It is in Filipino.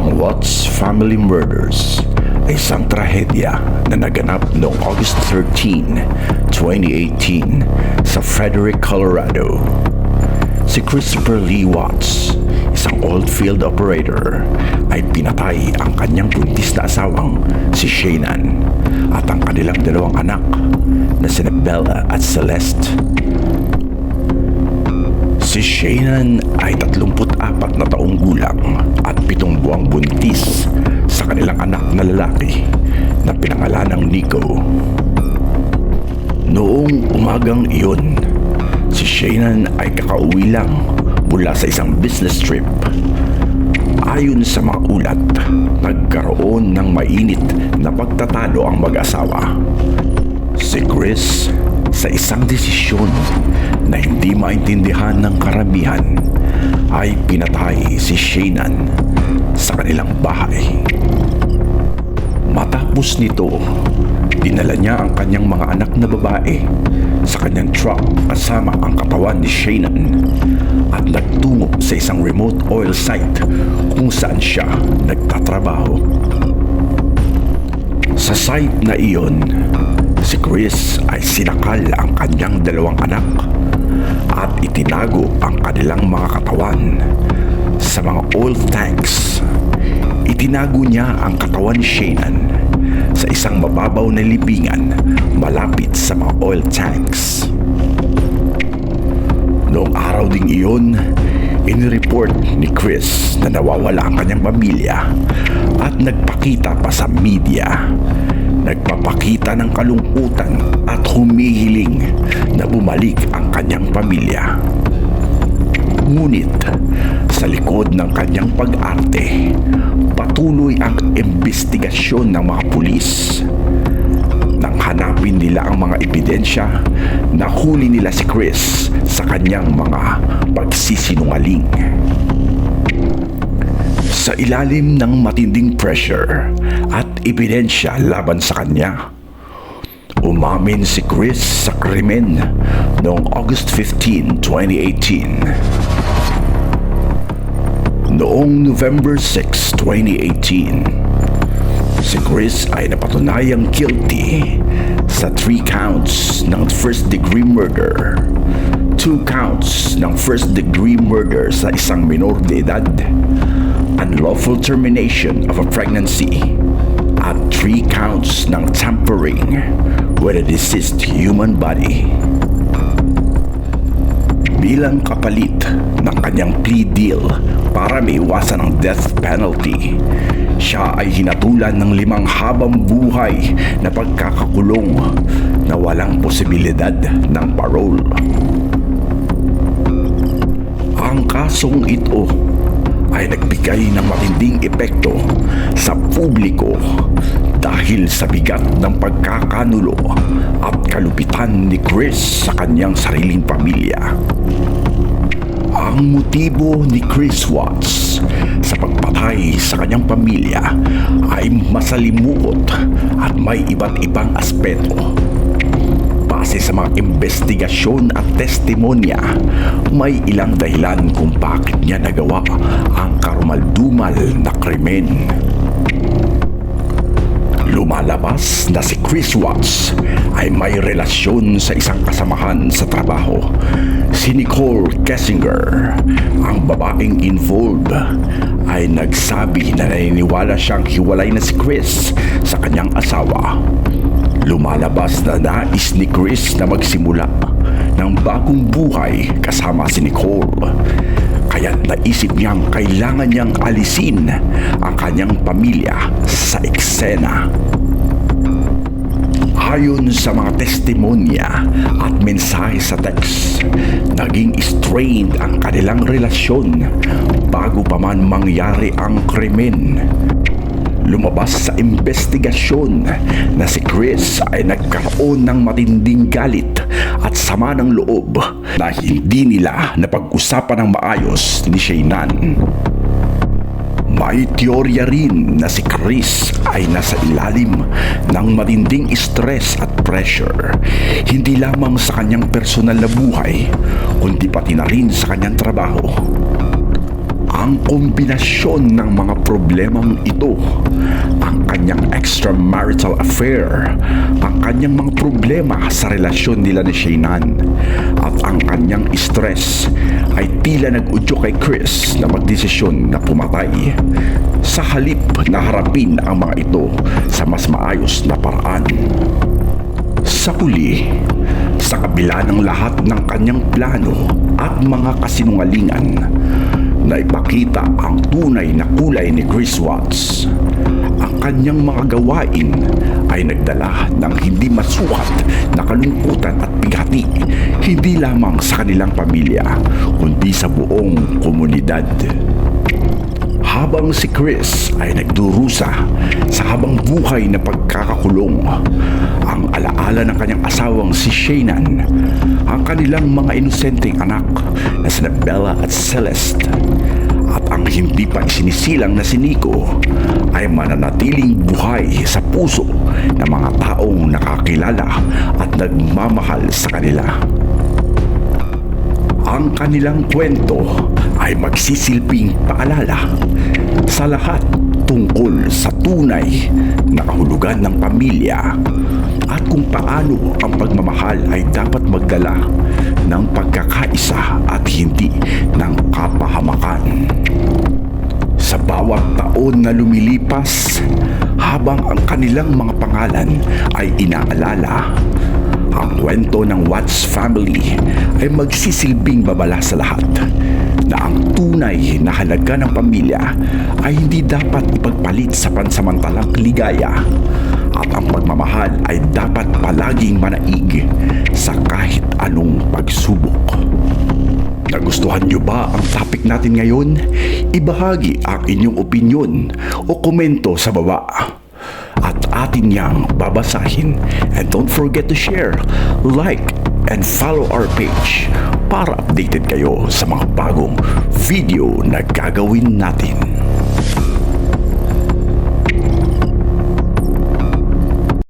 Ang Watts Family Murders ay isang trahedya na naganap noong August 13, 2018 sa Frederick, Colorado. Si Christopher Lee Watts, isang oilfield operator, ay pinatay ang kanyang buntis na asawang si Shannon at ang kanilang dalawang anak na sina Bella at Celeste. Si Shannon ay 34 na taong gulang at 7 buwang buntis sa kanilang anak na lalaki na pinangalanang Nico. Noong umagang iyon, si Shannon ay kakauwi lang mula sa isang business trip. Ayon sa mga ulat, nagkaroon ng mainit na pagtatalo ang mag-asawa. Si Chris, sa isang desisyon na hindi maintindihan ng karamihan, ay pinatay si Shannon sa kanilang bahay. Matapos nito, dinala niya ang kanyang mga anak na babae sa kanyang truck kasama ang katawan ni Shannon at nagtungo sa isang remote oil site kung saan siya nagtatrabaho. Sa site na iyon, si Chris ay sinakal ang kanyang dalawang anak at itinago ang kanilang mga katawan sa mga oil tanks. Itinago niya ang katawan ni Shannon sa isang mababaw na libingan malapit sa mga oil tanks. Noong araw ding iyon, inireport ni Chris na nawawala ang kanyang pamilya at nagpakita pa sa media. Nagpapakita ng kalungkutan at humihiling na bumalik ang kanyang pamilya. Ngunit sa likod ng kanyang pag-arte, patuloy ang imbestigasyon ng mga pulis. Nang hanapin nila ang mga ebidensya, nahuli nila si Chris sa kanyang mga pagsisinungaling. Sa ilalim ng matinding pressure at ebidensya laban sa kanya, umamin si Chris sa krimen noong August 15, 2018. Noong November 6, 2018, si Chris ay napatunayang guilty sa 3 counts ng first-degree murder, 2 counts ng first-degree murder sa isang minor de edad, unlawful termination of a pregnancy, at 3 counts ng tampering with a deceased human body. Bilang kapalit ng kanyang plea deal para maiwasan ang death penalty, siya ay hinatulan ng 5 habang buhay na pagkakakulong na walang posibilidad ng parole. Ang kasong ito ay nagbigay ng matinding epekto sa publiko dahil sa bigat ng pagkakanulo at kalupitan ni Chris sa kanyang sariling pamilya. Ang motibo ni Chris Watts sa pagpatay sa kanyang pamilya ay masalimuot at may iba't ibang aspeto. Base sa mga investigasyon at testimonya, may ilang dahilan kung bakit niya nagawa ang karumaldumal na krimen. Lumalabas na si Chris Watts ay may relasyon sa isang kasamahan sa trabaho, si Nicole Kessinger. Ang babaeng involved ay nagsabi na naniniwala siyang hiwalay na si Chris sa kanyang asawa. Lumalabas na nais ni Chris na magsimula ng bagong buhay kasama si Nicole. Kaya't naisip niyang kailangan niyang alisin ang kanyang pamilya sa eksena. Ayon sa mga testimonya at mensahe sa text, naging strained ang kanilang relasyon bago pa man mangyari ang krimen. Lumabas sa investigasyon na si Chris ay nagkaroon ng matinding galit at sama ng loob na hindi nila napag-usapan ng maayos ni Shannon. May teorya rin na si Chris ay nasa ilalim ng matinding stress at pressure, hindi lamang sa kanyang personal na buhay, kundi pati na rin sa kanyang trabaho. Ang kombinasyon ng mga problemang ito, ang kanyang extramarital affair, ang kanyang mga problema sa relasyon nila ni Shaynan, at ang kanyang stress ay tila nag-udyo kay Chris na magdesisyon na pumatay. Sa halip na harapin ang mga ito sa mas maayos na paraan. Sa huli, sa kabila ng lahat ng kanyang plano at mga kasinungalingan, na ipakita ang tunay na kulay ni Chris Watts. Ang kanyang mga gawain ay nagdala ng hindi masukat na kalungkutan at bighati, hindi lamang sa kanilang pamilya, kundi sa buong komunidad. Habang si Chris ay nagdurusa sa habang buhay na pagkakakulong, ang alaala ng kanyang asawang si Shaynan, ang kanilang mga inosenteng anak na sina Bella at Celeste, at ang hindi pa sinisilang na si Nico ay mananatiling buhay sa puso ng mga taong nakakilala at nagmamahal sa kanila. Ang kanilang kwento ay magsisilbing paalala sa lahat tungkol sa tunay na kahulugan ng pamilya at kung paano ang pagmamahal ay dapat magdala ng pagkakaisa at hindi ng kapahamakan. Sa bawat taon na lumilipas, habang ang kanilang mga pangalan ay inaalala, ang kwento ng Watts family ay magsisilbing babala sa lahat na ang tunay na halaga ng pamilya ay hindi dapat ipagpalit sa pansamantalang ligaya, at ang pagmamahal ay dapat palaging manaig sa kahit anong pagsubok. Nagustuhan niyo ba ang topic natin ngayon? Ibahagi ang inyong opinyon o komento sa baba at atin niyang babasahin. And don't forget to share, like, and follow our page para updated kayo sa mga bagong video na gagawin natin.